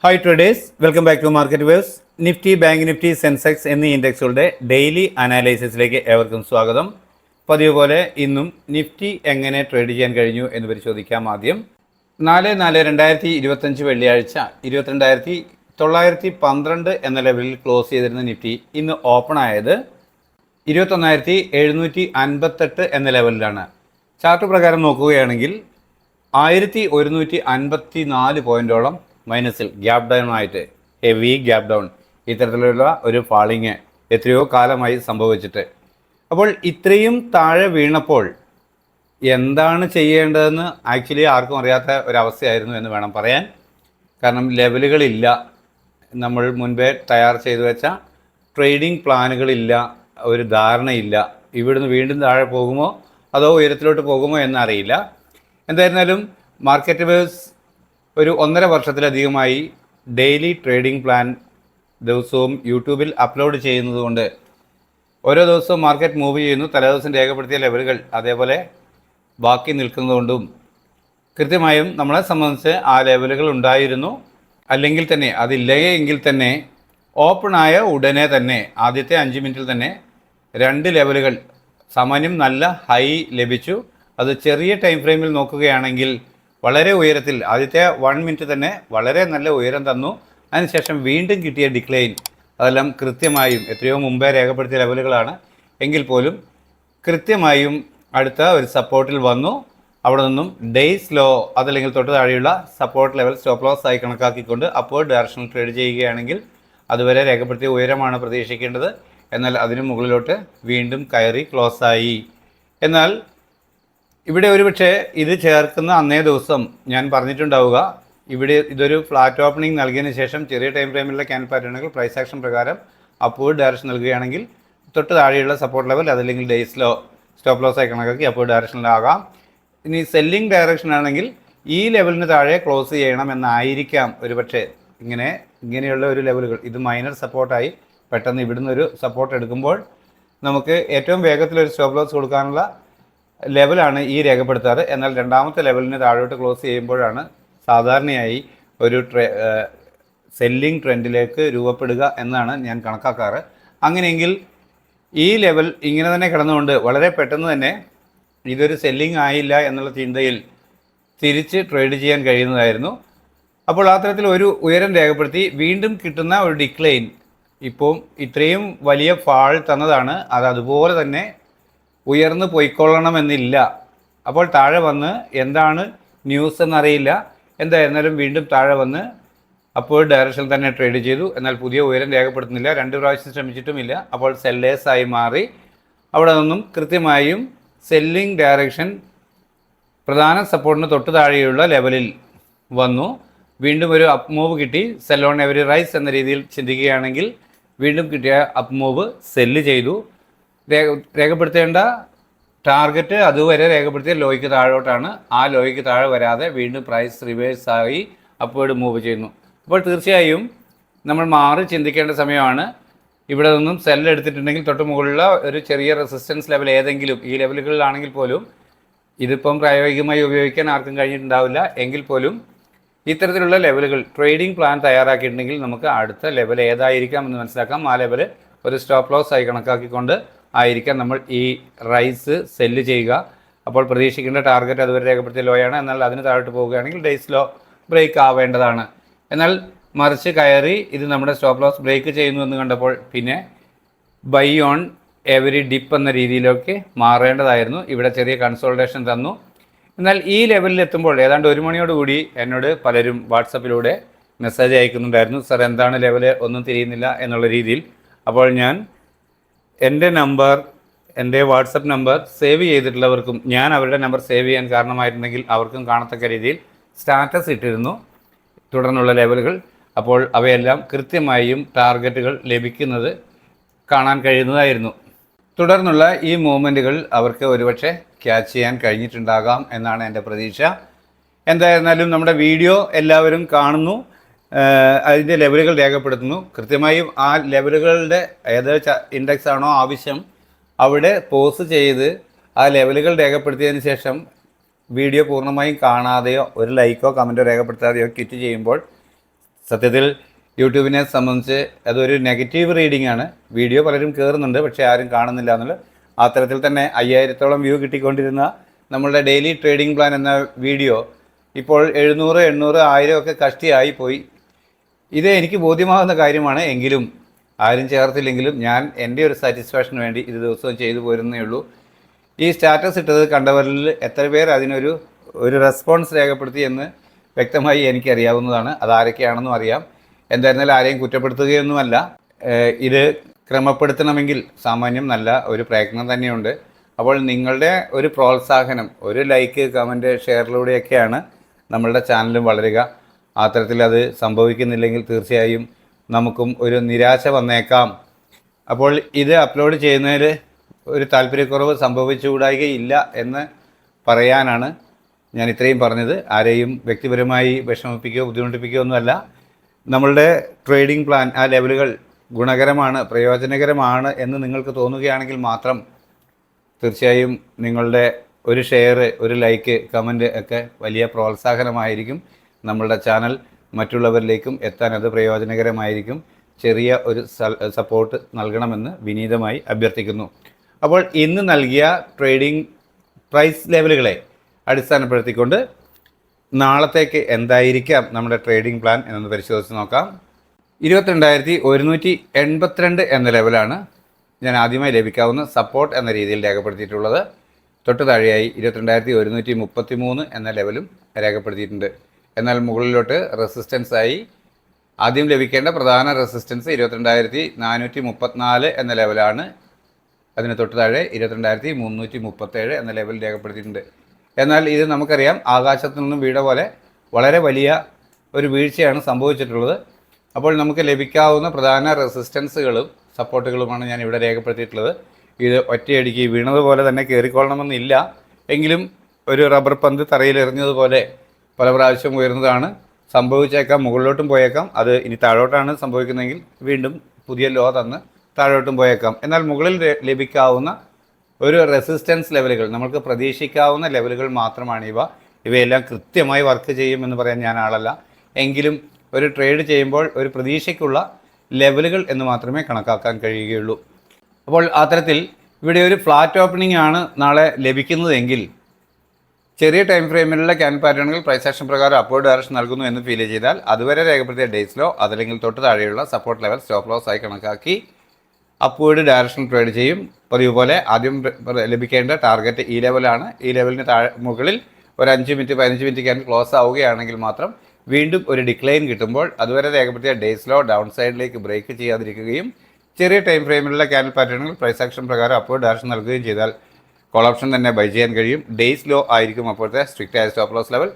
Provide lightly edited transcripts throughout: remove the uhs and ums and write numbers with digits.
Hi traders, welcome back to market waves. Nifty, bank Nifty, Sensex എന്നീ ഇൻഡെക്സുകളുടെ daily അനാലിസിസിലേക്ക് ഏവർക്കും സ്വാഗതം. പതിവ് പോലെ ഇന്നും നിഫ്റ്റി എങ്ങനെ ട്രേഡ് ചെയ്യാൻ കഴിഞ്ഞു എന്ന് പരിശോധിക്കാം. ആദ്യം 4/4/2025 വെള്ളിയാഴ്ച 22,912 എന്ന ലെവലിൽ ക്ലോസ് ചെയ്തിരുന്ന നിഫ്റ്റി ഇന്ന് ഓപ്പൺ ആയത് 21,758 എന്ന ലെവലിലാണ്. ചാർട്ട് പ്രകാരം നോക്കുകയാണെങ്കിൽ 1,154 പോയിൻറ്റോളം മൈനസിൽ ഗ്യാപ് ഡൗൺ ആയിട്ട്, ഹെവി ഗ്യാപ് ഡൗൺ, ഇത്തരത്തിലുള്ള ഒരു ഫാളിങ് എത്രയോ കാലമായി സംഭവിച്ചിട്ട്. അപ്പോൾ ഇത്രയും താഴെ വീണപ്പോൾ എന്താണ് ചെയ്യേണ്ടതെന്ന് ആക്ച്വലി ആർക്കും അറിയാത്ത ഒരവസ്ഥയായിരുന്നു എന്ന് വേണം പറയാൻ. കാരണം ലെവലുകളില്ല, നമ്മൾ മുൻപേ തയ്യാർ ചെയ്തു വെച്ച ട്രേഡിംഗ് പ്ലാനുകളില്ല, ഒരു ധാരണയില്ല. ഇവിടുന്ന് വീണ്ടും താഴെ പോകുമോ അതോ ഉയരത്തിലോട്ട് പോകുമോ എന്നറിയില്ല. എന്തായിരുന്നാലും മാർക്കറ്റ് വേവ്സ് ഒരു 1.5 വർഷത്തിലധികമായി ഡെയിലി ട്രേഡിംഗ് പ്ലാൻ ദിവസവും യൂട്യൂബിൽ അപ്ലോഡ് ചെയ്യുന്നതുകൊണ്ട് ഓരോ ദിവസവും മാർക്കറ്റ് മൂവ് ചെയ്യുന്നു. തലേദിവസം രേഖപ്പെടുത്തിയ ലെവലുകൾ അതേപോലെ ബാക്കി നിൽക്കുന്നതുകൊണ്ടും കൃത്യമായും നമ്മളെ സംബന്ധിച്ച് ആ ലെവലുകൾ ഉണ്ടായിരുന്നു. അല്ലെങ്കിൽ തന്നെ അതില്ലെങ്കിൽ തന്നെ ഓപ്പണായ ഉടനെ തന്നെ ആദ്യത്തെ 5 മിനിറ്റിൽ തന്നെ 2 ലെവലുകൾ സാമാന്യം നല്ല ഹൈ ലഭിച്ചു. അത് ചെറിയ ടൈം ഫ്രെയിമിൽ നോക്കുകയാണെങ്കിൽ വളരെ ഉയരത്തിൽ ആദ്യത്തെ 1 മിനിറ്റ് തന്നെ വളരെ നല്ല ഉയരം തന്നു. അതിനുശേഷം വീണ്ടും കിട്ടിയ ഡിക്ലൈൻ അതെല്ലാം കൃത്യമായും എത്രയോ മുമ്പേ രേഖപ്പെടുത്തിയ ലെവലുകളാണ് എങ്കിൽ പോലും കൃത്യമായും അടുത്ത ഒരു സപ്പോർട്ടിൽ വന്നു. അവിടെ നിന്നും ഡേയ്സ് ലോ അതല്ലെങ്കിൽ തൊട്ട് താഴെയുള്ള സപ്പോർട്ട് ലെവൽ സ്റ്റോപ്പ് ലോസ് ആയി കണക്കാക്കിക്കൊണ്ട് അപ്വേർഡ് ഡയറക്ഷനിൽ ട്രേഡ് ചെയ്യുകയാണെങ്കിൽ അതുവരെ രേഖപ്പെടുത്തിയ ഉയരമാണ് പ്രതീക്ഷിക്കേണ്ടത്. എന്നാൽ അതിനു മുകളിലോട്ട് വീണ്ടും കയറി ക്ലോസ് ആയി. എന്നാൽ ഇവിടെ ഒരുപക്ഷെ ഇത് ചേർക്കുന്ന അന്നേ ദിവസം ഞാൻ പറഞ്ഞിട്ടുണ്ടാവുക, ഇവിടെ ഇതൊരു ഫ്ലാറ്റ് ഓപ്പണിംഗ് നൽകിയതിന് ശേഷം ചെറിയ ടൈം ഫ്രെയിമിലുള്ള ക്യാൻ പാറ്റേണുകൾ പ്രൈസ് ആക്ഷൻ പ്രകാരം അപ്വേർഡ് ഡയറക്ഷൻ നൽകുകയാണെങ്കിൽ തൊട്ട് താഴെയുള്ള സപ്പോർട്ട് ലെവൽ അതല്ലെങ്കിൽ ഡേയ്സ് ലോ സ്റ്റോപ്പ് ലോസ് ആയി കണക്കാക്കി അപ്വേർഡ് ഡയറക്ഷനിലാകാം. ഇനി സെല്ലിംഗ് ഡയറക്ഷൻ ആണെങ്കിൽ ഈ ലെവലിന് താഴെ ക്ലോസ് ചെയ്യണമെന്നായിരിക്കാം ഒരുപക്ഷെ. ഇങ്ങനെയുള്ള ഒരു ലെവലുകൾ ഇത് മൈനർ സപ്പോർട്ടായി പെട്ടെന്ന് ഇവിടുന്ന് ഒരു സപ്പോർട്ട് എടുക്കുമ്പോൾ നമുക്ക് ഏറ്റവും വേഗത്തിലൊരു സ്റ്റോപ്പ് ലോസ് കൊടുക്കാനുള്ള ലെവലാണ് ഈ രേഖപ്പെടുത്താറ്. എന്നാൽ രണ്ടാമത്തെ ലെവലിന് താഴോട്ട് ക്ലോസ് ചെയ്യുമ്പോഴാണ് സാധാരണയായി ഒരു സെല്ലിംഗ് ട്രെൻഡിലേക്ക് രൂപപ്പെടുക എന്നാണ് ഞാൻ കണക്കാക്കാറ്. അങ്ങനെയെങ്കിൽ ഈ ലെവൽ ഇങ്ങനെ തന്നെ കിടന്നുകൊണ്ട് വളരെ പെട്ടെന്ന് തന്നെ ഇതൊരു സെല്ലിംഗ് ആയില്ല എന്നുള്ള ചിന്തയിൽ തിരിച്ച് ട്രേഡ് ചെയ്യാൻ കഴിയുന്നതായിരുന്നു. അപ്പോൾ ആ തരത്തിൽ ഒരു ഉയരം രേഖപ്പെടുത്തി വീണ്ടും കിട്ടുന്ന ഒരു ഡിക്ലൈൻ ഇപ്പോൾ ഇത്രയും വലിയ ഫാൾ തന്നതാണ്. അത് അതുപോലെ തന്നെ ഉയർന്നു പോയിക്കൊള്ളണമെന്നില്ല. അപ്പോൾ താഴെ വന്ന് എന്താണ് ന്യൂസ് എന്നറിയില്ല. എന്തായിരുന്നാലും വീണ്ടും താഴെ വന്ന് അപ്പോൾ ഡയറക്ഷനിൽ തന്നെ ട്രേഡ് ചെയ്തു. എന്നാൽ പുതിയ ഉയരം രേഖപ്പെടുത്തുന്നില്ല, 2 പ്രാവശ്യം ശ്രമിച്ചിട്ടുമില്ല. അപ്പോൾ സെല്ലേഴ്സായി മാറി. അവിടെ നിന്നും കൃത്യമായും സെല്ലിംഗ് ഡയറക്ഷൻ പ്രധാന സപ്പോർട്ടിന് തൊട്ട് താഴെയുള്ള ലെവലിൽ വന്നു. വീണ്ടും ഒരു അപ്പ് മൂവ് കിട്ടി. സെൽ ഓൺ എവരി റൈസ് എന്ന രീതിയിൽ ചിന്തിക്കുകയാണെങ്കിൽ വീണ്ടും കിട്ടിയ അപ്പ് മൂവ് സെല്ല് ചെയ്തു. രേഖപ്പെടുത്തേണ്ട ടാർഗറ്റ് അതുവരെ രേഖപ്പെടുത്തിയ ലോയ്ക്ക് താഴോട്ടാണ്. ആ ലോയ്ക്ക് താഴെ വരാതെ വീണ്ടും പ്രൈസ് റിവേഴ്സായി അപ്വേർഡ് മൂവ് ചെയ്യുന്നു. അപ്പോൾ തീർച്ചയായും നമ്മൾ മാറി ചിന്തിക്കേണ്ട സമയമാണ്. ഇവിടെ നിന്നും സെൽ എടുത്തിട്ടുണ്ടെങ്കിൽ തൊട്ട് മുകളിലുള്ള ഒരു ചെറിയ റെസിസ്റ്റൻസ് ലെവൽ ഏതെങ്കിലും ഈ ലെവലുകളിലാണെങ്കിൽ പോലും ഇതിപ്പം പ്രായോഗികമായി ഉപയോഗിക്കാൻ ആർക്കും കഴിഞ്ഞിട്ടുണ്ടാവില്ല. എങ്കിൽ പോലും ഇത്തരത്തിലുള്ള ലെവലുകൾ ട്രേഡിംഗ് പ്ലാൻ തയ്യാറാക്കിയിട്ടുണ്ടെങ്കിൽ നമുക്ക് അടുത്ത ലെവൽ ഏതായിരിക്കാം എന്ന് മനസ്സിലാക്കാം. ആ ലെവൽ ഒരു സ്റ്റോപ്പ് ലോസ് ആയി കണക്കാക്കിക്കൊണ്ട് ആയിരിക്കാം നമ്മൾ ഈ റൈസ് സെല്ല് ചെയ്യുക. അപ്പോൾ പ്രതീക്ഷിക്കേണ്ട ടാർഗറ്റ് അതുവരെ രേഖപ്പെടുത്തിയ ലോയാണ്. എന്നാൽ അതിന് താഴോട്ട് പോവുകയാണെങ്കിൽ ഡേയ്സ് ലോ ബ്രേക്ക് ആവേണ്ടതാണ്. എന്നാൽ മറിച്ച് കയറി ഇത് നമ്മുടെ സ്റ്റോപ്പ് ലോസ് ബ്രേക്ക് ചെയ്യുന്നു എന്ന് കണ്ടപ്പോൾ പിന്നെ ബൈ ഓൺ എവരി ഡിപ്പ് എന്ന രീതിയിലൊക്കെ മാറേണ്ടതായിരുന്നു. ഇവിടെ ചെറിയ കൺസോൾട്ടേഷൻ തന്നു. എന്നാൽ ഈ ലെവലിൽ എത്തുമ്പോൾ ഏതാണ്ട് 1 മണിയോടുകൂടി എന്നോട് പലരും വാട്സപ്പിലൂടെ മെസ്സേജ് അയക്കുന്നുണ്ടായിരുന്നു, സർ എന്താണ് ലെവല് ഒന്നും തിരിയുന്നില്ല എന്നുള്ള രീതിയിൽ. അപ്പോൾ ഞാൻ എൻ്റെ വാട്സപ്പ് നമ്പർ സേവ് ചെയ്തിട്ടുള്ളവർക്കും ഞാൻ അവരുടെ നമ്പർ സേവ് ചെയ്യാൻ കാരണമായിട്ടുണ്ടെങ്കിൽ അവർക്കും കാണത്തക്ക രീതിയിൽ സ്റ്റാറ്റസ് ഇട്ടിരുന്നു തുടർന്നുള്ള ലെവലുകൾ. അപ്പോൾ അവയെല്ലാം കൃത്യമായും ടാർഗറ്റുകൾ ലഭിക്കുന്നത് കാണാൻ കഴിയുന്നതായിരുന്നു. തുടർന്നുള്ള ഈ മൂവ്മെൻറ്റുകൾ അവർക്ക് ഒരുപക്ഷെ ക്യാച്ച് ചെയ്യാൻ കഴിഞ്ഞിട്ടുണ്ടാകാം എന്നാണ് എൻ്റെ പ്രതീക്ഷ. എന്തായിരുന്നാലും നമ്മുടെ വീഡിയോ എല്ലാവരും കാണുന്നു, അതിൻ്റെ ലെവലുകൾ രേഖപ്പെടുത്തുന്നു. കൃത്യമായും ആ ലെവലുകളുടെ ഏത് ഇൻഡെക്സ് ആണോ ആവശ്യം അവിടെ പോസ് ചെയ്ത് ആ ലെവലുകൾ രേഖപ്പെടുത്തിയതിന് ശേഷം വീഡിയോ പൂർണ്ണമായും കാണാതെയോ ഒരു ലൈക്കോ കമൻറ്റോ രേഖപ്പെടുത്താതെയോ ക്വിറ്റ് ചെയ്യുമ്പോൾ സത്യത്തിൽ യൂട്യൂബിനെ സംബന്ധിച്ച് അതൊരു നെഗറ്റീവ് റീഡിംഗ് ആണ്. വീഡിയോ പലരും കയറുന്നുണ്ട്, പക്ഷേ ആരും കാണുന്നില്ല എന്നുള്ള അത്തരത്തിൽ തന്നെ 5000-ഓളം വ്യൂ കിട്ടിക്കൊണ്ടിരുന്ന നമ്മളുടെ ഡെയിലി ട്രേഡിംഗ് പ്ലാൻ എന്ന വീഡിയോ ഇപ്പോൾ 700, 800, 1000 ഒക്കെ കഷ്ടിയായി പോയി. ഇത് എനിക്ക് ബോധ്യമാകുന്ന കാര്യമാണ്. എങ്കിലും ആരും ചേർത്തില്ലെങ്കിലും ഞാൻ എൻ്റെ ഒരു സാറ്റിസ്ഫാക്ഷന് വേണ്ടി ഇത് ദിവസവും ചെയ്തു പോരുന്നേ ഉള്ളൂ. ഈ സ്റ്റാറ്റസ് ഇട്ടത് കണ്ടവരിൽ എത്ര പേർ അതിനൊരു റെസ്പോൺസ് രേഖപ്പെടുത്തി എന്ന് വ്യക്തമായി എനിക്കറിയാവുന്നതാണ്. അതാരൊക്കെയാണെന്നും അറിയാം. എന്തായിരുന്നാലും ആരെയും കുറ്റപ്പെടുത്തുകയൊന്നുമല്ല. ഇത് ക്രമപ്പെടുത്തണമെങ്കിൽ സാമാന്യം നല്ല ഒരു പ്രയത്നം തന്നെയുണ്ട്. അപ്പോൾ നിങ്ങളുടെ ഒരു പ്രോത്സാഹനം, ഒരു ലൈക്ക്, കമൻറ്റ്, ഷെയറിലൂടെയൊക്കെയാണ് നമ്മളുടെ ചാനലും വളരുക. അത്തരത്തിൽ അത് സംഭവിക്കുന്നില്ലെങ്കിൽ തീർച്ചയായും നമുക്കും ഒരു നിരാശ വന്നേക്കാം. അപ്പോൾ ഇത് അപ്ലോഡ് ചെയ്യുന്നതിൽ ഒരു താല്പര്യക്കുറവ് സംഭവിച്ചുകൂടായികയില്ല എന്ന് പറയാനാണ് ഞാൻ ഇത്രയും പറഞ്ഞത്. ആരെയും വ്യക്തിപരമായി വിഷമിപ്പിക്കുകയോ ബുദ്ധിമുട്ടിപ്പിക്കുകയോ ഒന്നുമല്ല. നമ്മളുടെ ട്രേഡിംഗ് പ്ലാൻ, ആ ലെവലുകൾ ഗുണകരമാണ്, പ്രയോജനകരമാണ് എന്ന് നിങ്ങൾക്ക് തോന്നുകയാണെങ്കിൽ മാത്രം തീർച്ചയായും നിങ്ങളുടെ ഒരു ഷെയർ, ഒരു ലൈക്ക്, കമൻറ്റ് ഒക്കെ വലിയ പ്രോത്സാഹനമായിരിക്കും. നമ്മളുടെ ചാനൽ മറ്റുള്ളവരിലേക്കും എത്താൻ അത് പ്രയോജനകരമായിരിക്കും. ചെറിയ ഒരു സപ്പോർട്ട് നൽകണമെന്ന് വിനീതമായി അഭ്യർത്ഥിക്കുന്നു. അപ്പോൾ ഇന്ന് നൽകിയ ട്രേഡിംഗ് പ്രൈസ് ലെവലുകളെ അടിസ്ഥാനപ്പെടുത്തിക്കൊണ്ട് നാളത്തേക്ക് എന്തായിരിക്കാം നമ്മുടെ ട്രേഡിംഗ് പ്ലാൻ എന്നൊന്ന് പരിശോധിച്ച് നോക്കാം. 22,182 എന്ന ലെവലാണ് ഞാൻ ആദ്യമായി ലഭിക്കാവുന്ന സപ്പോർട്ട് എന്ന രീതിയിൽ രേഖപ്പെടുത്തിയിട്ടുള്ളത്. തൊട്ട് താഴെയായി 22,133 എന്ന ലെവലും രേഖപ്പെടുത്തിയിട്ടുണ്ട്. എന്നാൽ മുകളിലോട്ട് റെസിസ്റ്റൻസായി ആദ്യം ലഭിക്കേണ്ട പ്രധാന റെസിസ്റ്റൻസ് 22,434 എന്ന ലെവലാണ്. അതിന് തൊട്ട് താഴെ 22,337 എന്ന ലെവൽ രേഖപ്പെടുത്തിയിട്ടുണ്ട്. എന്നാൽ ഇത് നമുക്കറിയാം, ആകാശത്തു നിന്നും വീണ പോലെ വളരെ വലിയ ഒരു വീഴ്ചയാണ് സംഭവിച്ചിട്ടുള്ളത്. അപ്പോൾ നമുക്ക് ലഭിക്കാവുന്ന പ്രധാന റെസിസ്റ്റൻസുകളും സപ്പോർട്ടുകളുമാണ് ഞാൻ ഇവിടെ രേഖപ്പെടുത്തിയിട്ടുള്ളത്. ഇത് ഒറ്റയടിക്ക് വീണതുപോലെ തന്നെ കയറിക്കൊള്ളണമെന്നില്ല. എങ്കിലും ഒരു റബ്ബർ പന്ത് തറയിൽ എറിഞ്ഞതുപോലെ പല പ്രാവശ്യം ഉയർന്നതാണ്. സംഭവിച്ചേക്കാം, മുകളിലോട്ടും പോയേക്കാം. അത് ഇനി താഴോട്ടാണ് സംഭവിക്കുന്നതെങ്കിൽ വീണ്ടും പുതിയ ലോ തന്ന് താഴോട്ടും പോയേക്കാം. എന്നാൽ മുകളിൽ ലഭിക്കാവുന്ന ഒരു റെസിസ്റ്റൻസ് ലെവലുകൾ, നമുക്ക് പ്രതീക്ഷിക്കാവുന്ന ലെവലുകൾ മാത്രമാണ് ഇവ. ഇവയെല്ലാം കൃത്യമായി വർക്ക് ചെയ്യുമെന്ന് പറയാൻ ഞാൻ ആളല്ല. എങ്കിലും ഒരു ട്രേഡ് ചെയ്യുമ്പോൾ ഒരു പ്രതീക്ഷയ്ക്കുള്ള ലെവലുകൾ എന്ന് മാത്രമേ കണക്കാക്കാൻ കഴിയുകയുള്ളൂ. അപ്പോൾ അത്തരത്തിൽ ഇവിടെ ഒരു ഫ്ലാറ്റ് ഓപ്പണിംഗ് ആണ് നാളെ ലഭിക്കുന്നതെങ്കിൽ ചെറിയ ടൈം ഫ്രെയിമിലുള്ള ക്യാൻ പാറ്റേണുകൾ പ്രൈസ് ആക്ഷൻ പ്രകാരം അപ്വേർഡ് ഡയറക്ഷൻ നൽകുന്നു എന്ന് ഫീൽ ചെയ്താൽ അതുവരെ രേഖപ്പെടുത്തിയ ഡേയ്സ് ലോ അതല്ലെങ്കിൽ തൊട്ട് താഴെയുള്ള സപ്പോർട്ട് ലെവൽ സ്റ്റോപ്പ് ലോസ് ആയി കണക്കാക്കി അപ്വേർഡ് ഡയറക്ഷൻ ട്രേഡ് ചെയ്യും. പതിവ് പോലെ ആദ്യം ലഭിക്കേണ്ട ടാർഗറ്റ് ഈ ലെവലാണ്. ഈ ലെവലിന് മുകളിൽ ഒരു 5 മിനിറ്റ് 15 മിനിറ്റ് ക്യാൻ ക്ലോസ് ആവുകയാണെങ്കിൽ മാത്രം വീണ്ടും ഒരു ഡിക്ലൈൻ കിട്ടുമ്പോൾ അതുവരെ രേഖപ്പെടുത്തിയ ഡേയ്സ് ലോ ഡൗൺ സൈഡിലേക്ക് ബ്രേക്ക് ചെയ്യാതിരിക്കുകയും ചെറിയ ടൈം ഫ്രെയിമിലുള്ള ക്യാൻഡിൽ പാറ്റേണുകൾ പ്രൈസ് ആക്ഷൻ പ്രകാരം അപ്വേർഡ് ഡയറക്ഷൻ നൽകുകയും ചെയ്താൽ കോൾ ഓപ്ഷൻ തന്നെ ബൈ ചെയ്യാൻ കഴിയും. ഡേയ്സ് ലോ ആയിരിക്കും അപ്പോഴത്തെ സ്ട്രിക്റ്റ് ആയ സ്റ്റോപ്പ് ലോസ് ലെവൽ.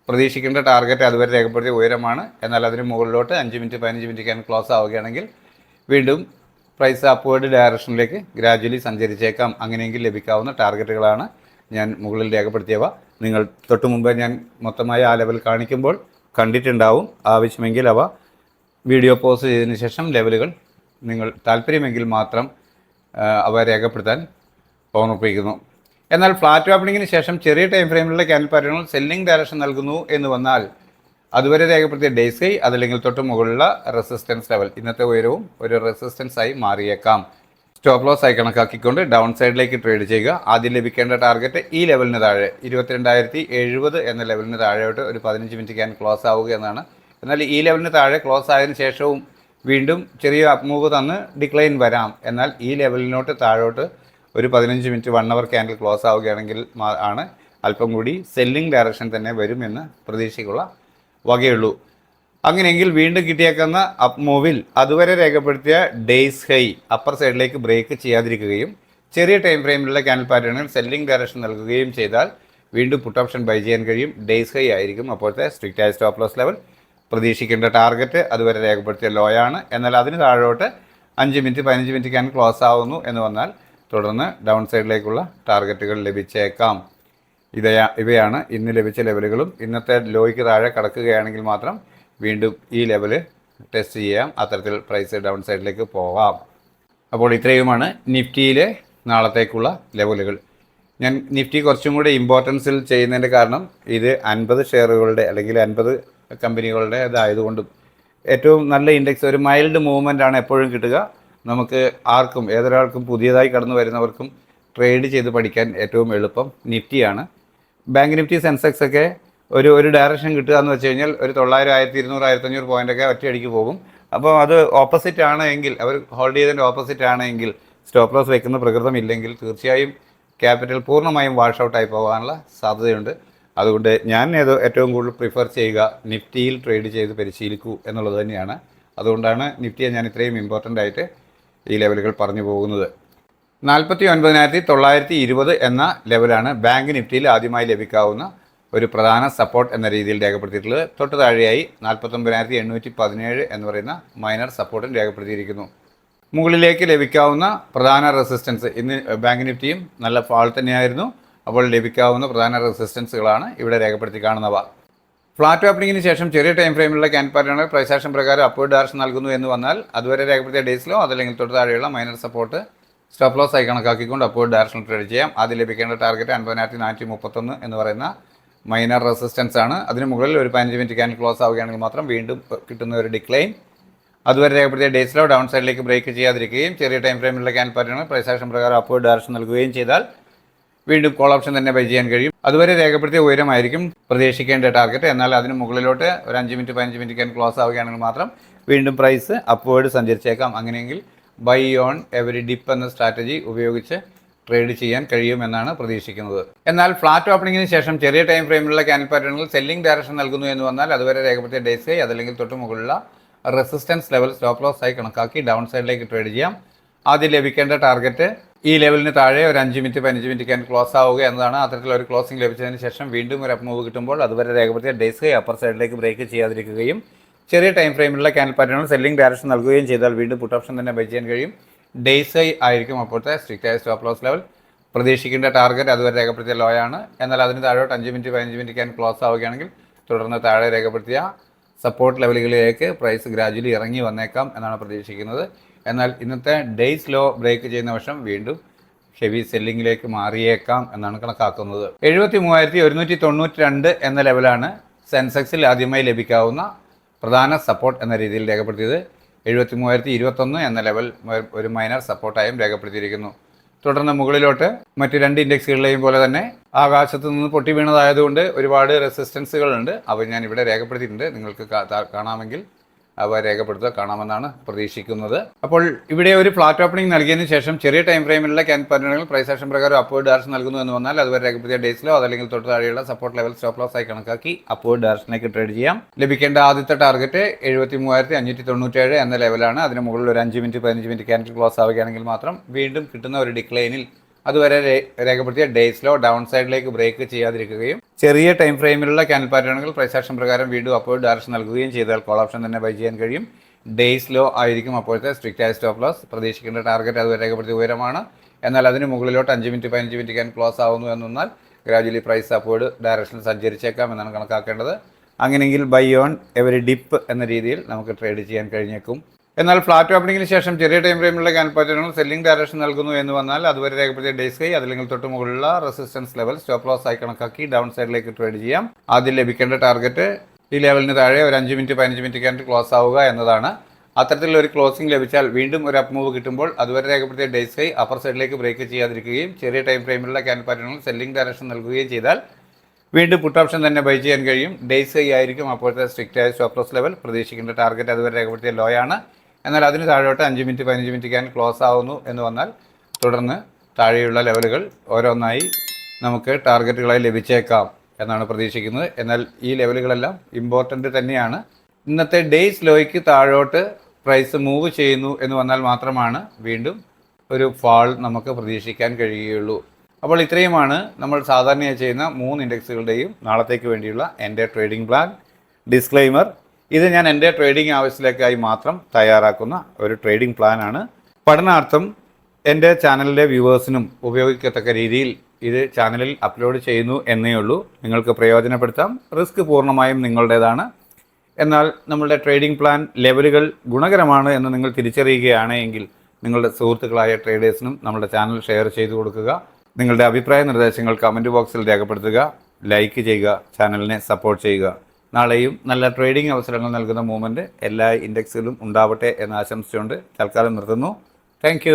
പ്രതീക്ഷിക്കേണ്ട ടാർഗറ്റ് അതുവരെ രേഖപ്പെടുത്തിയ ഉയരമാണ്. എന്നാൽ അതിന് മുകളിലോട്ട് 5 മിനിറ്റ് 15 മിനിറ്റ് ക്യാൻ ക്ലോസ് ആവുകയാണെങ്കിൽ വീണ്ടും പ്രൈസ് അപ്വേർഡ് ഡയറക്ഷനിലേക്ക് ഗ്രാജ്വലി സഞ്ചരിച്ചേക്കാം. അങ്ങനെയെങ്കിൽ ലഭിക്കാവുന്ന ടാർഗറ്റുകളാണ് ഞാൻ മുകളിൽ രേഖപ്പെടുത്തിയവ. നിങ്ങൾ തൊട്ട് മുമ്പേ ഞാൻ മൊത്തമായ ആ ലെവൽ കാണിക്കുമ്പോൾ കണ്ടിട്ടുണ്ടാവും. ആവശ്യമെങ്കിൽ അവ വീഡിയോ പോസ്റ്റ് ചെയ്തതിന് ശേഷം ലെവലുകൾ നിങ്ങൾ താല്പര്യമെങ്കിൽ മാത്രം അവ രേഖപ്പെടുത്താൻ ഓർമ്മിപ്പിക്കുന്നു. എന്നാൽ ഫ്ലാറ്റ് ഓപ്പണിങ്ങിന് ശേഷം ചെറിയ ടൈം ഫ്രെയിമിലുള്ള ക്യാൻഡിൽ പാറ്റേണുകൾ സെല്ലിംഗ് ഡയറക്ഷൻ നൽകുന്നു എന്ന് വന്നാൽ അതുവരെ രേഖപ്പെടുത്തിയ ഡേയ്സ് ഹൈ അതല്ലെങ്കിൽ തൊട്ട് മുകളിലുള്ള റെസിസ്റ്റൻസ് ലെവൽ, ഇന്നത്തെ ഉയരവും ഒരു റെസിസ്റ്റൻസ് ആയി മാറിയേക്കാം. സ്റ്റോപ്പ് ലോസ് ആയി കണക്കാക്കിക്കൊണ്ട് ഡൗൺ സൈഡിലേക്ക് ട്രേഡ് ചെയ്യുക. ആദ്യം ലഭിക്കേണ്ട ടാർഗറ്റ് ഈ ലെവലിന് താഴെ 22,070 എന്ന ലെവലിന് താഴെയോട്ട് ഒരു 15 മിനിറ്റ് ക്യാൻ ക്ലോസ് ആവുക എന്നാണ്. എന്നാൽ ഈ ലെവലിന് താഴെ ക്ലോസ് ആയതിനു ശേഷവും വീണ്ടും ചെറിയ അപ്മൂവ് തന്ന് ഡിക്ലൈൻ വരാം. എന്നാൽ ഈ ലെവലിനോട്ട് താഴോട്ട് ഒരു 15 മിനിറ്റ് 1 അവർ ക്യാൻഡിൽ ക്ലോസ് ആവുകയാണെങ്കിൽ ആണ് അല്പം കൂടി സെല്ലിംഗ് ഡയറക്ഷൻ തന്നെ വരുമെന്ന് പ്രതീക്ഷയ്ക്കുള്ള വകയുള്ളൂ. അങ്ങനെയെങ്കിൽ വീണ്ടും കിട്ടിയേക്കുന്ന അപ്പ് മൂവിൽ അതുവരെ രേഖപ്പെടുത്തിയ ഡേയ്സ് ഹൈ അപ്പർ സൈഡിലേക്ക് ബ്രേക്ക് ചെയ്യാതിരിക്കുകയും ചെറിയ ടൈം ഫ്രെയിമിലുള്ള ക്യാൻഡിൽ പാറ്റേണുകൾ സെല്ലിംഗ് ഡയറക്ഷൻ നൽകുകയും ചെയ്താൽ വീണ്ടും പുട്ട് ഓപ്ഷൻ ബൈ ചെയ്യാൻ കഴിയും. ഡേയ്സ് ഹൈ ആയിരിക്കും അപ്പോഴത്തെ സ്ട്രിക്റ്റ് ആയ സ്റ്റോപ്പ് ലോസ് ലെവൽ. പ്രതീക്ഷിക്കേണ്ട ടാർഗറ്റ് അതുവരെ രേഖപ്പെടുത്തിയ ലോയാണ്. എന്നാൽ അതിന് താഴോട്ട് 5 മിനിറ്റ് 15 മിനിറ്റ് ക്യാൻ ക്ലോസ് ആവുന്നു എന്ന് വന്നാൽ തുടർന്ന് ഡൗൺ സൈഡിലേക്കുള്ള ടാർഗറ്റുകൾ ലഭിച്ചേക്കാം. ഇവയാണ് ഇന്ന് ലഭിച്ച ലെവലുകളും. ഇന്നത്തെ ലോയ്ക്ക് താഴെ കടക്കുകയാണെങ്കിൽ മാത്രം വീണ്ടും ഈ ലെവല് ടെസ്റ്റ് ചെയ്യാം. അത്തരത്തിൽ പ്രൈസ് ഡൗൺ സൈഡിലേക്ക് പോവാം. അപ്പോൾ ഇത്രയുമാണ് നിഫ്റ്റിയിലെ നാളത്തേക്കുള്ള ലെവലുകൾ. ഞാൻ നിഫ്റ്റി കുറച്ചും കൂടി ഇമ്പോർട്ടൻസിൽ ചെയ്യുന്നതിൻ്റെ കാരണം ഇത് 50 ഷെയറുകളുടെ അല്ലെങ്കിൽ 50 കമ്പനികളുടെ ഇതായതുകൊണ്ടും ഏറ്റവും നല്ല ഇൻഡെക്സ്, ഒരു മൈൽഡ് മൂവ്മെൻ്റ് ആണ് എപ്പോഴും കിട്ടുക. നമുക്ക് ആർക്കും, ഏതൊരാൾക്കും പുതിയതായി കടന്നു വരുന്നവർക്കും ട്രേഡ് ചെയ്ത് പഠിക്കാൻ ഏറ്റവും എളുപ്പം നിഫ്റ്റിയാണ്. ബാങ്ക് നിഫ്റ്റി, സെൻസെക്സ് ഒക്കെ ഒരു ഡയറക്ഷൻ കിട്ടുക എന്ന് വെച്ച് കഴിഞ്ഞാൽ ഒരു 900, 1200, 1500 പോയിൻ്റൊക്കെ ഒറ്റയടിക്ക് പോകും. അപ്പോൾ അത് ഓപ്പോസിറ്റ് ആണ് എങ്കിൽ, അവർ ഹോൾഡ് ചെയ്തതിൻ്റെ ഓപ്പോസിറ്റ് ആണെങ്കിൽ, സ്റ്റോപ്പ് ലോസ് വെക്കുന്ന പ്രകൃതം ഇല്ലെങ്കിൽ തീർച്ചയായും ക്യാപിറ്റൽ പൂർണ്ണമായും വാഷ് ഔട്ടായി പോകാനുള്ള സാധ്യതയുണ്ട്. അതുകൊണ്ട് ഞാൻ ഏറ്റവും കൂടുതൽ പ്രിഫർ ചെയ്യുക നിഫ്റ്റിയിൽ ട്രേഡ് ചെയ്ത് പരിശീലിക്കൂ എന്നുള്ളത് തന്നെയാണ്. അതുകൊണ്ടാണ് നിഫ്റ്റിയെ ഞാൻ ഇത്രയും ഇമ്പോർട്ടൻ്റ് ആയിട്ട് ഈ ലെവലുകൾ പറഞ്ഞു പോകുന്നത്. 49,920 എന്ന ലെവലാണ് ബാങ്ക് നിഫ്റ്റിയിൽ ആദ്യമായി ലഭിക്കാവുന്ന ഒരു പ്രധാന സപ്പോർട്ട് എന്ന രീതിയിൽ രേഖപ്പെടുത്തിയിട്ടുള്ളത്. തൊട്ട് താഴെയായി 49,817 എന്ന് പറയുന്ന മൈനർ സപ്പോർട്ടും രേഖപ്പെടുത്തിയിരിക്കുന്നു. മുകളിലേക്ക് ലഭിക്കാവുന്ന പ്രധാന റെസിസ്റ്റൻസ്, ഇന്ന് ബാങ്ക് നിഫ്റ്റിയും നല്ല ഫാൾ തന്നെയായിരുന്നു. അപ്പോൾ ലഭിക്കാവുന്ന പ്രധാന റെസിസ്റ്റൻസുകളാണ് ഇവിടെ രേഖപ്പെടുത്തി കാണുന്നവ. ഫ്ലാറ്റ് ഓപ്പണിങ്ങിന് ശേഷം ചെറിയ ടൈം ഫ്രെയിമിലുള്ള ക്യാൻ പാറ്റേണുകൾ പ്രൈസ് ആക്ഷൻ പ്രകാരം അപ്വേർഡ് ഡയറക്ഷൻ നൽകുന്നു എന്ന് വന്നാൽ അതുവരെ രേഖപ്പെടുത്തിയ ഡേയ്സിലോ അതല്ലെങ്കിൽ തൊട്ട് താഴെയുള്ള മൈനർ സപ്പോർട്ട് സ്റ്റോപ്പ് ലോസ് ആയി കണക്കാക്കിക്കൊണ്ട് അപ്വേർഡ് ഡയറക്ഷൻ ട്രേഡ് ചെയ്യാം. ആദ്യം ലഭിക്കേണ്ട ടാർഗറ്റ് 50,431 എന്ന് പറയുന്ന മൈനർ റെസിസ്റ്റൻസ് ആണ്. അതിന് മുകളിൽ ഒരു 15 മിനിറ്റ് ക്യാൻ ക്ലോസ് ആവുകയാണെങ്കിൽ മാത്രം വീണ്ടും കിട്ടുന്ന ഒരു ഡിക്ലൈൻ. അതുവരെ രേഖപ്പെടുത്തിയ ഡേയ്സിലോ ഡൗൺ സൈഡിലേക്ക് ബ്രേക്ക് ചെയ്യാതിരിക്കുകയും ചെറിയ ടൈം ഫ്രെയിമിലുള്ള ക്യാൻ പാറ്റേണുകൾ പ്രൈസ് ആക്ഷൻ പ്രകാരം അപ്വേർഡ് ഡയറക്ഷൻ നൽകുകയും ചെയ്താൽ വീണ്ടും കോൾ ഓപ്ഷൻ തന്നെ ബൈ ചെയ്യാൻ കഴിയും. അതുവരെ രേഖപ്പെടുത്തിയ ഉയരമായിരിക്കും പ്രതീക്ഷിക്കേണ്ട ടാർഗറ്റ്. എന്നാൽ അതിന് മുകളിലോട്ട് ഒരു 5 മിനിറ്റ് 15 മിനിറ്റ് ക്യാൻ ക്ലോസ് ആവുകയാണെങ്കിൽ മാത്രം വീണ്ടും പ്രൈസ് അപ്വേർഡ് സഞ്ചരിച്ചേക്കാം. അങ്ങനെയെങ്കിൽ ബൈ ഓൺ എവരി ഡിപ്പ് എന്ന സ്ട്രാറ്റജി ഉപയോഗിച്ച് ട്രേഡ് ചെയ്യാൻ കഴിയുമെന്നാണ് പ്രതീക്ഷിക്കുന്നത്. എന്നാൽ ഫ്ലാറ്റ് ഓപ്പണിങ്ങിന് ശേഷം ചെറിയ ടൈം ഫ്രെയിമിലുള്ള ക്യാൻഡിൽ പാറ്റേണുകൾ സെല്ലിംഗ് ഡയറക്ഷൻ നൽകുന്നു എന്ന് വന്നാൽ അതുവരെ രേഖപ്പെടുത്തിയ ഡേയ്സ് അതല്ലെങ്കിൽ തൊട്ട് മുകളിലുള്ള റെസിസ്റ്റൻസ് ലെവൽ സ്റ്റോപ്പ് ലോസ് ആയി കണക്കാക്കി ഡൗൺ സൈഡിലേക്ക് ട്രേഡ് ചെയ്യാം. ആദ്യം ലഭിക്കേണ്ട ടാർഗറ്റ് ഈ ലെവലിന് താഴെ ഒരു 5 മിനിറ്റ് 15 മിനിറ്റ് ക്യാൻ ക്ലോസ് ആവുക എന്നതാണ്. അത്തരത്തിലൊരു ക്ലോസിംഗ് ലഭിച്ചതിന് ശേഷം വീണ്ടും ഒരു അപ്പ് മൂവ് കിട്ടുമ്പോൾ അതുവരെ രേഖപ്പെടുത്തിയ ഡേയ്സ് അപ്പർ സൈഡിലേക്ക് ബ്രേക്ക് ചെയ്യാതിരിക്കുകയും ചെറിയ ടൈം ഫ്രെയിമിലുള്ള ക്യാൻഡിൽ പാറ്റേണുകൾ സെല്ലിംഗ് ഡയറക്ഷൻ നൽകുകയും ചെയ്താൽ വീണ്ടും പുട്ട് ഓപ്ഷൻ തന്നെ ബൈ ചെയ്യാൻ കഴിയും. ഡേയ്സ് ആയിരിക്കും അപ്പോഴത്തെ സ്ട്രിക്റ്റ് ആയ സ്റ്റോപ്പ് ലോസ് ലെവൽ. പ്രതീക്ഷിക്കേണ്ട ടാർഗറ്റ് അതുവരെ രേഖപ്പെടുത്തിയ ലോ ആണ്. എന്നാൽ അതിന് താഴോട്ട് 5 മിനിറ്റ് 15 മിനിറ്റ് ക്യാൻ ക്ലോസ് ആവുകയാണെങ്കിൽ തുടർന്ന് താഴെ രേഖപ്പെടുത്തിയ സപ്പോർട്ട് ലെവലുകളിലേക്ക് പ്രൈസ് ഗ്രാജുവലി ഇറങ്ങി വന്നേക്കാം എന്നാണ് പ്രതീക്ഷിക്കുന്നത്. എന്നാൽ ഇന്നത്തെ ഡേയ്സ് ലോ ബ്രേക്ക് ചെയ്യുന്ന വശം വീണ്ടും ഹെവി സെല്ലിങ്ങിലേക്ക് മാറിയേക്കാം എന്നാണ് കണക്കാക്കുന്നത്. 73,192 എന്ന ലെവലാണ് സെൻസെക്സിൽ ആദ്യമായി ലഭിക്കാവുന്ന പ്രധാന സപ്പോർട്ട് എന്ന രീതിയിൽ രേഖപ്പെടുത്തിയത്. 73,021 എന്ന ലെവൽ ഒരു മൈനർ സപ്പോർട്ടായും രേഖപ്പെടുത്തിയിരിക്കുന്നു. തുടർന്ന് മുകളിലോട്ട് മറ്റ് രണ്ട് ഇൻഡെക്സുകളിലെയും പോലെ തന്നെ ആകാശത്ത് നിന്ന് പൊട്ടി വീണതായതുകൊണ്ട് ഒരുപാട് റെസിസ്റ്റൻസുകളുണ്ട്. അവ ഞാൻ ഇവിടെ രേഖപ്പെടുത്തിയിട്ടുണ്ട്. നിങ്ങൾക്ക് കാണാമെങ്കിൽ അവ രേഖപ്പെടുത്തുക കാണാമെന്നാണ് പ്രതീക്ഷിക്കുന്നത്. അപ്പോൾ ഇവിടെ ഒരു ഫ്ലാറ്റ് ഓപ്പണിംഗ് നൽകിയതിന് ശേഷം ചെറിയ ടൈം ഫ്രെയിമിലുള്ള ക്യാൻ പാറ്റേണുകൾ പ്രൈസ് ആക്ഷൻ പ്രകാരം അപ്വേർഡ് ഡയറക്ഷൻ നൽകുന്നു എന്ന് വന്നാൽ അതുവരെ രേഖപ്പെടുത്തിയ ഡേയ്സിലോ അതല്ലെങ്കിൽ തൊട്ട് താഴെയുള്ള സപ്പോർട്ട് ലെവൽ സ്റ്റോപ്പ് ലോസ് ആയി കണക്കാക്കി അപ്വേർഡ് ഡയറക്ഷനിലേക്ക് ട്രേഡ് ചെയ്യാം. ലഭിക്കേണ്ട ആദ്യത്തെ ടാർഗറ്റ് 73,597 എന്ന ലെവലാണ്. അതിന് മുകളിൽ ഒരു 5 മിനിറ്റ് 15 മിനിറ്റ് ക്യാൻഡിൽ ക്ലോസ് ആവുകയാണെങ്കിൽ മാത്രം വീണ്ടും കിട്ടുന്ന ഒരു ഡിക്ലൈനിൽ അതുവരെ രേഖപ്പെടുത്തിയ ഡേയ്സിലോ ഡൗൺ സൈഡിലേക്ക് ബ്രേക്ക് ചെയ്യാതിരിക്കുകയും ചെറിയ ടൈം ഫ്രെയിമിലുള്ള ക്യാൻഡിൽ പാറ്റേണുകൾ പ്രൈസ് ആക്ഷൻ പ്രകാരം വീണ്ടും അപ്വേർഡ് ഡയറക്ഷൻ നൽകുകയും ചെയ്താൽ കോൾ ഓപ്ഷൻ തന്നെ ബൈ ചെയ്യാൻ കഴിയും. ഡേയ്സ് ലോ ആയിരിക്കും അപ്പോഴത്തെ സ്ട്രിക്റ്റ് ആയ സ്റ്റോപ്പ് ലോസ്. പ്രതീക്ഷിക്കേണ്ട ടാർഗറ്റ് അതുവരെ രേഖപ്പെടുത്തിയ ഉയരമാണ്. എന്നാൽ അതിന് മുകളിലോട്ട് 5 മിനിറ്റ് 15 മിനിറ്റ് ക്യാൻ ക്ലോസ് ആവുന്നു എന്നാൽ ഗ്രാജുവലി പ്രൈസ് അപ്വേർഡ് ഡയറക്ഷനിൽ സഞ്ചരിച്ചേക്കാം എന്നാണ് കണക്കാക്കേണ്ടത്. അങ്ങനെയെങ്കിൽ ബൈ ഓൺ എവരി ഡിപ്പ് എന്ന രീതിയിൽ നമുക്ക് ട്രേഡ് ചെയ്യാൻ കഴിഞ്ഞേക്കും. എന്നാൽ ഫ്ലാറ്റ് ഓപ്പണിങ്ങിന് ശേഷം ചെറിയ ടൈം ഫ്രെയിമിലുള്ള ക്യാൻഡിൽ പാറ്റേണുകൾ സെല്ലിംഗ് ഡയറക്ഷൻ നൽകുന്നു എന്ന് വന്നാൽ അതുവരെ രേഖപ്പെടുത്തിയ ഡേയ്സ് കൈ അതല്ലെങ്കിൽ തൊട്ട് മുകളിലുള്ള റെസിസ്റ്റൻസ് ലെവൽ സ്റ്റോപ്പ് ലോസ് ആയി കണക്കാക്കി ഡൗൺ സൈഡിലേക്ക് ട്രേഡ് ചെയ്യാം. ആദ്യം ലഭിക്കേണ്ട ടാർഗറ്റ് ഈ ലെവലിന് താഴെ ഒരു 5 മിനിറ്റ് 15 മിനിറ്റ് ക്യാൻഡിൽ ക്ലോസ് ആവുക എന്നതാണ്. അത്തരത്തിലുള്ള ഒരു ക്ലോസിംഗ് ലഭിച്ചാൽ വീണ്ടും ഒരു അപ്പ് മൂവ് കിട്ടുമ്പോൾ അതുവരെ രേഖപ്പെടുത്തിയ ഡേയ്സ് കൈ അപ്പർ സൈഡിലേക്ക് ബ്രേക്ക് ചെയ്യാതിരിക്കുകയും ചെറിയ ടൈം ഫ്രെയിമിലുള്ള ക്യാൻഡിൽ പാറ്റേണുകൾ സെല്ലിംഗ് ഡയറക്ഷൻ നൽകുകയും ചെയ്താൽ വീണ്ടും പുട്ട് ഓപ്ഷൻ തന്നെ ബൈ ചെയ്യാൻ കഴിയും. ഡേയ്സ് കൈ ആയിരിക്കും അപ്പോഴത്തെ സ്ട്രിക്റ്റ് ആയ സ്റ്റോപ്പ് ലോസ് ലെവൽ. പ്രതീക്ഷിക്കേണ്ട ടാർഗറ്റ് അതുവരെ രേഖപ്പെടുത്തിയ ലോ ആണ്. എന്നാൽ അതിന് താഴോട്ട് 5 മിനിറ്റ് 15 മിനിറ്റ് ക്യാൻ ക്ലോസ് ആവുന്നു എന്ന് വന്നാൽ തുടർന്ന് താഴെയുള്ള ലെവലുകൾ ഓരോന്നായി നമുക്ക് ടാർഗറ്റുകളായി ലഭിച്ചേക്കാം എന്നാണ് പ്രതീക്ഷിക്കുന്നത്. എന്നാൽ ഈ ലെവലുകളെല്ലാം ഇമ്പോർട്ടൻ്റ് തന്നെയാണ്. ഇന്നത്തെ ഡേയ്സ് ലോയ്ക്ക് താഴോട്ട് പ്രൈസ് മൂവ് ചെയ്യുന്നു എന്ന് വന്നാൽ മാത്രമാണ് വീണ്ടും ഒരു ഫാൾ നമുക്ക് പ്രതീക്ഷിക്കാൻ കഴിയുകയുള്ളൂ. അപ്പോൾ ഇത്രയുമാണ് നമ്മൾ സാധാരണയായി ചെയ്യുന്ന 3 ഇൻഡെക്സുകളുടെയും നാളത്തേക്ക് വേണ്ടിയുള്ള എൻ്റെ ട്രേഡിംഗ് പ്ലാൻ. ഡിസ്ക്ലെയിമർ: ഇത് ഞാൻ എൻ്റെ ട്രേഡിംഗ് ആവശ്യത്തിലേക്കായി മാത്രം തയ്യാറാക്കുന്ന ഒരു ട്രേഡിംഗ് പ്ലാനാണ്. പഠനാർത്ഥം എൻ്റെ ചാനലിലെ വ്യൂവേഴ്സിനും ഉപയോഗിക്കത്തക്ക രീതിയിൽ ഇത് ചാനലിൽ അപ്ലോഡ് ചെയ്യുന്നു എന്നേ ഉള്ളൂ. നിങ്ങൾക്ക് പ്രയോജനപ്പെടുത്താം. റിസ്ക് പൂർണ്ണമായും നിങ്ങളുടേതാണ്. എന്നാൽ നമ്മളുടെ ട്രേഡിംഗ് പ്ലാൻ ലെവലുകൾ ഗുണകരമാണ് എന്ന് നിങ്ങൾ തിരിച്ചറിയുകയാണ് എങ്കിൽ നിങ്ങളുടെ സുഹൃത്തുക്കളായ ട്രേഡേഴ്സിനും നമ്മുടെ ചാനൽ ഷെയർ ചെയ്തു കൊടുക്കുക. നിങ്ങളുടെ അഭിപ്രായ നിർദ്ദേശങ്ങൾ കമൻറ്റ് ബോക്സിൽ രേഖപ്പെടുത്തുക. ലൈക്ക് ചെയ്യുക. ചാനലിനെ സപ്പോർട്ട് ചെയ്യുക. നാളെയും നല്ല ട്രേഡിംഗ് അവസരങ്ങൾ നൽകുന്ന മൂവ്മെൻറ്റ് എല്ലാ ഇൻഡെക്സിലും ഉണ്ടാവട്ടെ എന്ന് ആശംസിച്ചുകൊണ്ട് തൽക്കാലം നിർത്തുന്നു. താങ്ക്